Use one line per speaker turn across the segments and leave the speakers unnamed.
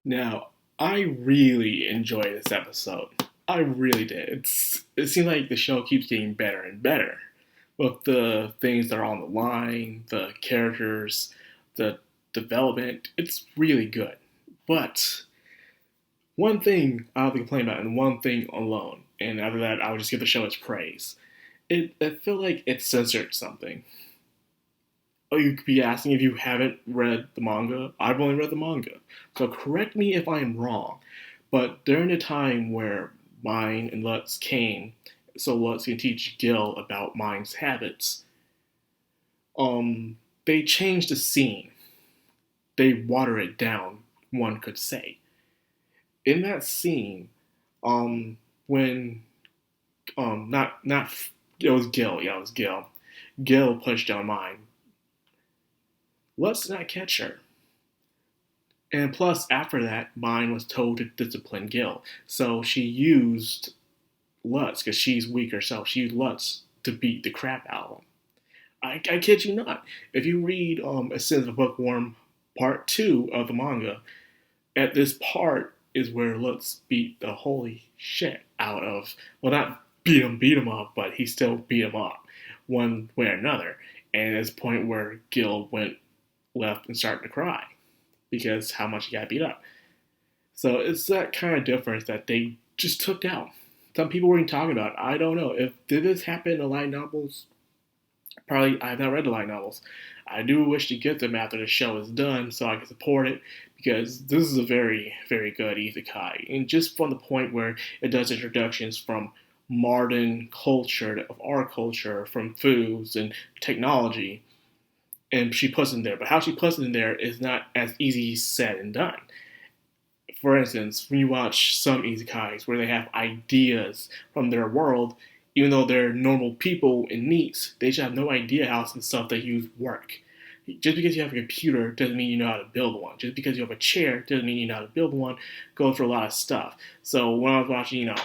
Now, I really enjoyed this episode. I really did. It seems like the show keeps getting better and better with the things that are on the line, the characters, the development. It's really good. But one thing I have to complain about, and one thing alone, and after that, I would just give the show its praise. I feel like it censored something. Oh, you could be asking if you haven't read the manga. I've only read the manga. So correct me if I'm wrong. But during the time where Mine and Lutz came, so Lutz can teach Gil about Mine's habits, they changed the scene. They water it down, one could say. In that scene, when not it was Gil, yeah, it was Gil. Gil pushed down Mine. Lutz did not catch her. And plus, after that, Mine was told to discipline Gil. So she used Lutz, because she's weak herself, she used Lutz to beat the crap out of him. I kid you not. If you read Ascendance of Bookworm Part 2 of the manga, at this part is where Lutz beat the holy shit out of, well, not beat him up, but he still beat him up one way or another. And it's the point where Gil went left and started to cry because how much he got beat up. So it's that kind of difference that they just took out. Some people were even talking about it. I don't know. If did this happen in the light novels? Probably I've not read the light novels. I do wish to get them after the show is done so I can support it because this is a very, very good isekai. And just from the point where it does introductions from modern culture, of our culture, from foods and technology, and she puts it in there. But how she puts it in there is not as easy said and done. For instance, when you watch some isekais where they have ideas from their world, even though they're normal people and neats, they just have no idea how some stuff they use work. Just because you have a computer doesn't mean you know how to build one. Just because you have a chair doesn't mean you know how to build one. Go through a lot of stuff. So when I was watching, an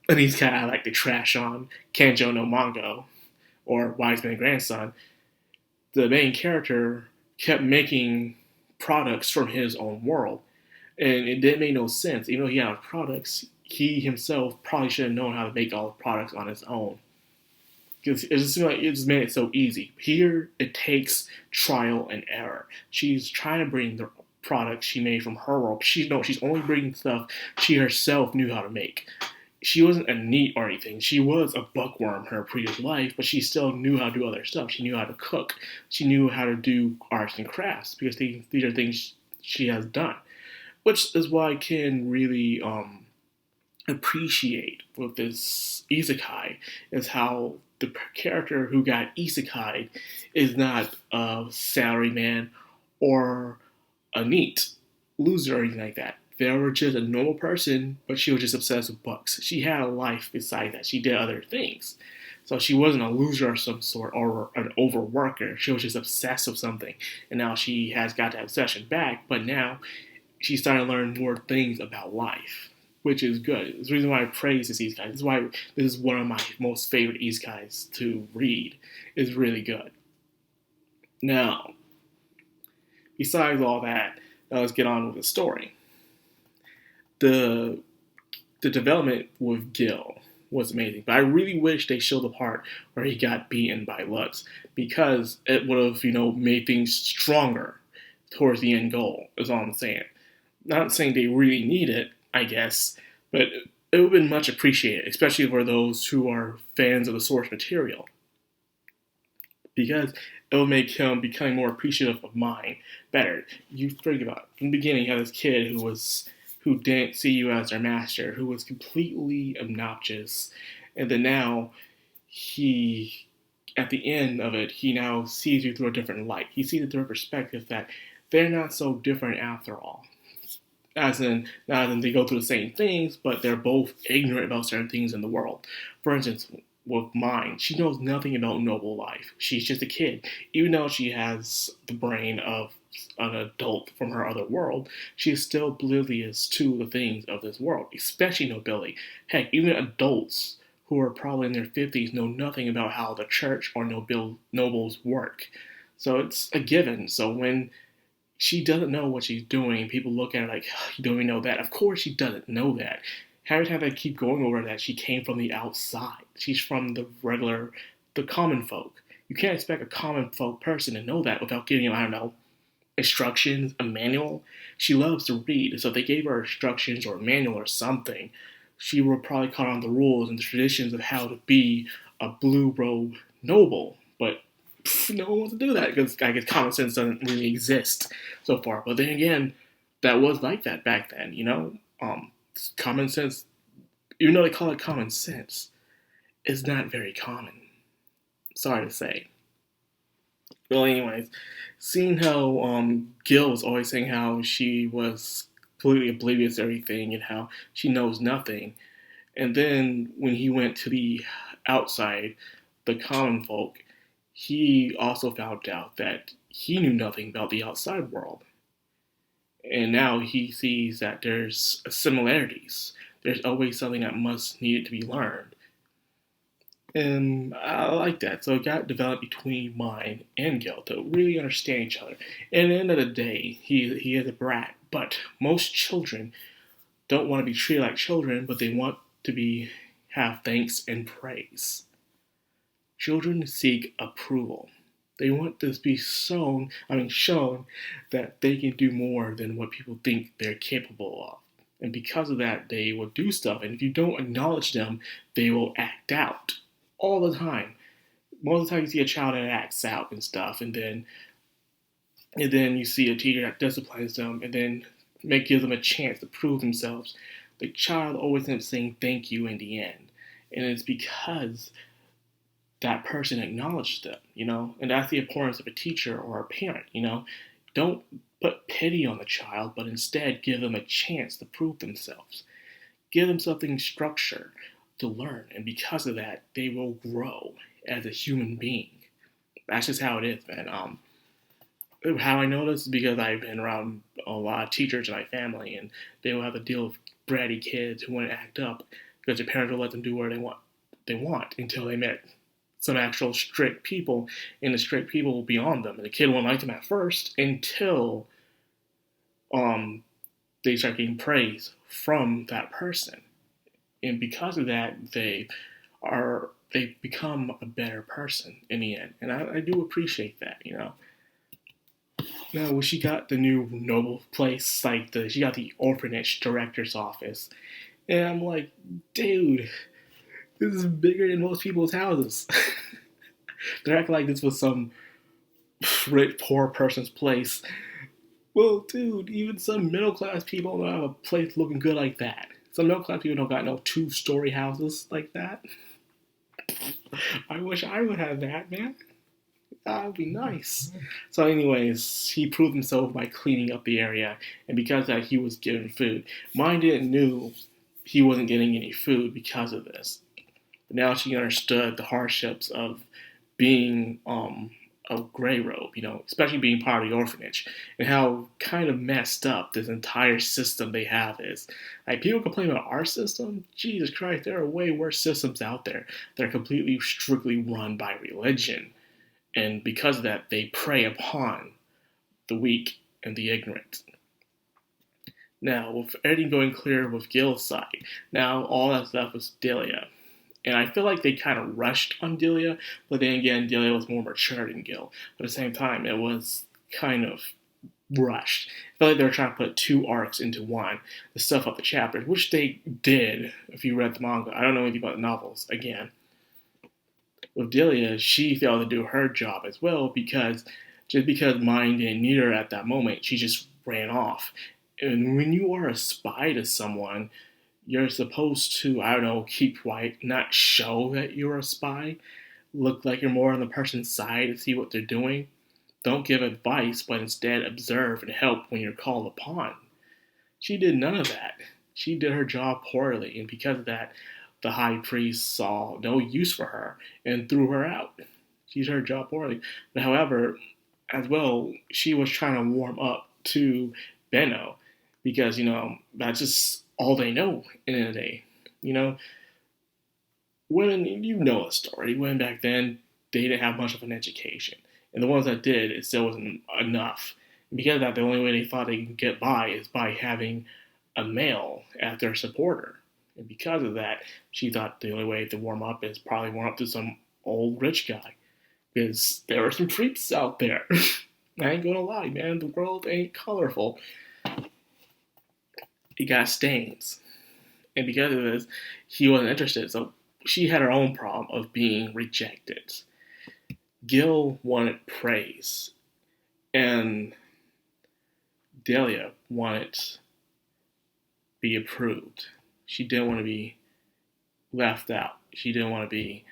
isekai I like to trash on, Kanjo no Mango, or Wise Man Grandson, the main character kept making products from his own world. And it didn't make no sense. Even though he had products, he himself probably should have known how to make all the products on his own. Because it just seemed like it just made it so easy. Here, it takes trial and error. She's trying to bring the products she made from her world. She's only bringing stuff she herself knew how to make. She wasn't a neat or anything. She was a bookworm in her previous life, but she still knew how to do other stuff. She knew how to cook. She knew how to do arts and crafts because these are things she has done, which is why I can really appreciate with this isekai is how the character who got isekai is not a salaryman or a neat loser or anything like that. They were just a normal person, but she was just obsessed with books. She had a life besides that. She did other things. So she wasn't a loser of some sort or an overworker. She was just obsessed with something. And now she has got that obsession back, but now she's starting to learn more things about life, which is good. It's the reason why I praise this isekai. This is why this is one of my most favorite isekais to read. It's really good. Now, besides all that, let's get on with the story. The the development with Gil was amazing, but I really wish they showed the part where he got beaten by Lutz because it would have, made things stronger towards the end goal. Is all I'm saying. Not saying they really need it, I guess, but it would have been much appreciated, especially for those who are fans of the source material, because it will make him become more appreciative of mine better. You think about it. From the beginning, you had this kid who didn't see you as their master, who was completely obnoxious, and then now he, at the end of it, he now sees you through a different light. He sees it through a perspective that they're not so different after all. As in they go through the same things, but they're both ignorant about certain things in the world. For instance, with mine, she knows nothing about noble life. She's just a kid. Even though she has the brain of an adult from her other world, she is still oblivious to the things of this world, especially nobility. Heck, even adults who are probably in their 50s know nothing about how the church or nobles work. So it's a given. So when she doesn't know what she's doing. People look at her like, oh, you don't even know that. Of course she doesn't know that. Every time they keep going over that, she came from the outside. She's from the common folk. You can't expect a common folk person to know that without giving them, I don't know, instructions, a manual. She loves to read, so if they gave her instructions or a manual or something, she would probably caught on the rules and the traditions of how to be a blue robe noble. But no one wants to do that because I guess common sense doesn't really exist so far. But then again, that was like that back then, common sense, even though they call it common sense, is not very common. Sorry to say. Well, anyways, seeing how Gil was always saying how she was completely oblivious to everything and how she knows nothing, and then when he went to the outside, the common folk, he also found out that he knew nothing about the outside world. And now he sees that there's similarities. There's always something that must need to be learned. And I like that. So it got developed between mine and Gil to really understand each other. And at the end of the day, he is a brat. But most children don't want to be treated like children, but they want to have thanks and praise. Children seek approval. They want to be shown that they can do more than what people think they're capable of. And because of that, they will do stuff. And if you don't acknowledge them, they will act out all the time. Most of the time, you see a child that acts out and stuff, and then you see a teacher that disciplines them, and then gives them a chance to prove themselves. The child always ends up saying thank you in the end, and it's because that person acknowledged them, and that's the importance of a teacher or a parent, Don't put pity on the child, but instead give them a chance to prove themselves. Give them something structure to learn, and because of that, they will grow as a human being. That's just how it is, man. How I know this is because I've been around a lot of teachers in my family, and they will have to deal with bratty kids who want to act up because their parents will let them do what they want until they met some actual strict people, and the strict people will be on them, and the kid won't like them at first until they start getting praise from that person, and because of that, they become a better person in the end, and I do appreciate that, Now, when she got the new noble place, like she got the orphanage director's office, and I'm like, dude, this is bigger than most people's houses. They're acting like this was some rich, poor person's place. Well, dude, even some middle-class people don't have a place looking good like that. Some middle-class people don't got no 2-story houses like that. I wish I would have that, man. That would be nice. So anyways, he proved himself by cleaning up the area, and because of that, he was given food. Mine didn't knew he wasn't getting any food because of this. But now she understood the hardships of being a gray robe, especially being part of the orphanage, and how kind of messed up this entire system they have is. Like, people complain about our system. Jesus Christ, there are way worse systems out there that are completely strictly run by religion. And because of that, they prey upon the weak and the ignorant. Now, with everything going clear with Gil's side, now all that's left was Delia. And I feel like they kind of rushed on Delia, but then again, Delia was more mature than Gil. But at the same time, it was kind of rushed. I feel like they were trying to put 2 arcs into one to stuff up the chapters, which they did if you read the manga. I don't know anything about the novels, again. With Delia, she failed to do her job as well because Mine didn't need her at that moment, she just ran off. And when you are a spy to someone, you're supposed to, I don't know, keep quiet, not show that you're a spy. Look like you're more on the person's side to see what they're doing. Don't give advice, but instead observe and help when you're called upon. She did none of that. She did her job poorly, and because of that, the high priest saw no use for her and threw her out. She did her job poorly. But however, as well, she was trying to warm up to Benno because, that's just all they know in the day. Women, the story. Women back then, they didn't have much of an education. And the ones that did, it still wasn't enough. Because of that, the only way they thought they could get by is by having a male as their supporter. And because of that, she thought the only way to warm up is probably warm up to some old rich guy. Because there are some creeps out there. I ain't gonna lie, man. The world ain't colorful. It got stains. And because of this, he wasn't interested. So she had her own problem of being rejected. Gil wanted praise. And Delia wanted to be approved. She didn't want to be left out. She didn't want to be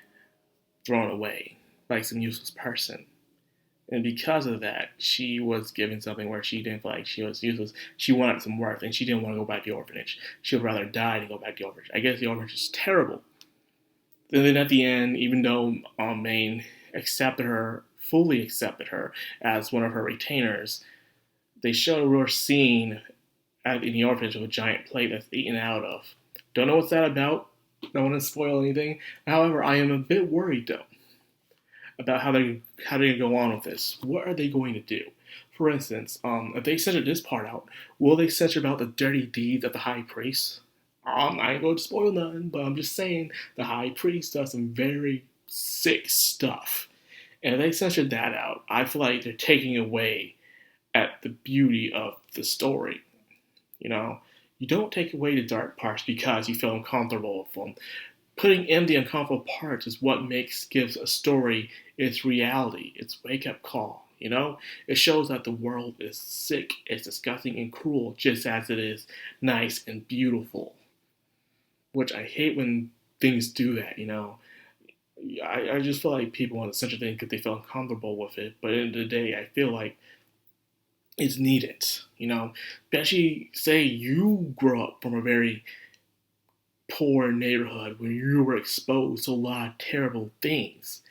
thrown away like some useless person. And because of that, she was given something where she didn't feel like she was useless. She wanted some worth, and she didn't want to go back to the orphanage. She would rather die than go back to the orphanage. I guess the orphanage is terrible. And then at the end, even though Maine fully accepted her as one of her retainers, they showed a real scene in the orphanage of a giant plate that's eaten out of. Don't know what's that about. Don't want to spoil anything. However, I am a bit worried though about how they're going to go on with this. What are they going to do? For instance, if they censor this part out, will they censor about the dirty deeds of the high priest? I ain't going to spoil nothing, but I'm just saying the high priest does some very sick stuff. And if they censor that out, I feel like they're taking away at the beauty of the story. You know, you don't take away the dark parts because you feel uncomfortable with them. Putting in the uncomfortable parts is what gives a story its reality, its wake-up call, you know? It shows that the world is sick, it's disgusting and cruel, just as it is nice and beautiful. Which I hate when things do that, you know? I just feel like people want to censor things because they feel uncomfortable with it, but at the end of the day, I feel like it's needed, you know? Especially, say you grow up from a very poor neighborhood where you were exposed to a lot of terrible things.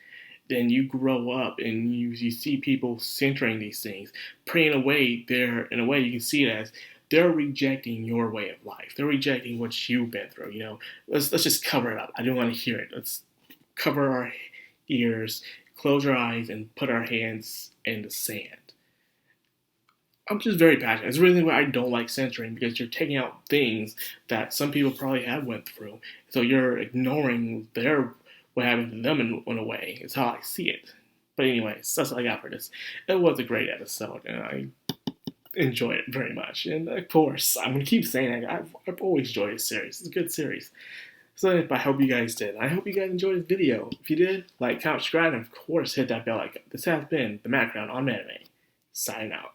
Then you grow up and you see people centering these things, praying away there. In a way, you can see it as they're rejecting your way of life. They're rejecting what you've been through. You know, let's just cover it up. I don't want to hear it. Let's cover our ears, close our eyes, and put our hands in the sand. I'm just very passionate. It's really why I don't like censoring, because you're taking out things that some people probably have went through. So you're ignoring what happened to them in a way. It's how I see it. But anyways, that's what I got for this. It was a great episode, and I enjoyed it very much. And of course, I'm going to keep saying it. I've always enjoyed this series. It's a good series. So I hope you guys did. I hope you guys enjoyed this video. If you did, like, comment, subscribe, and of course, hit that bell icon. This has been the Madcrown on Anime. Signing out.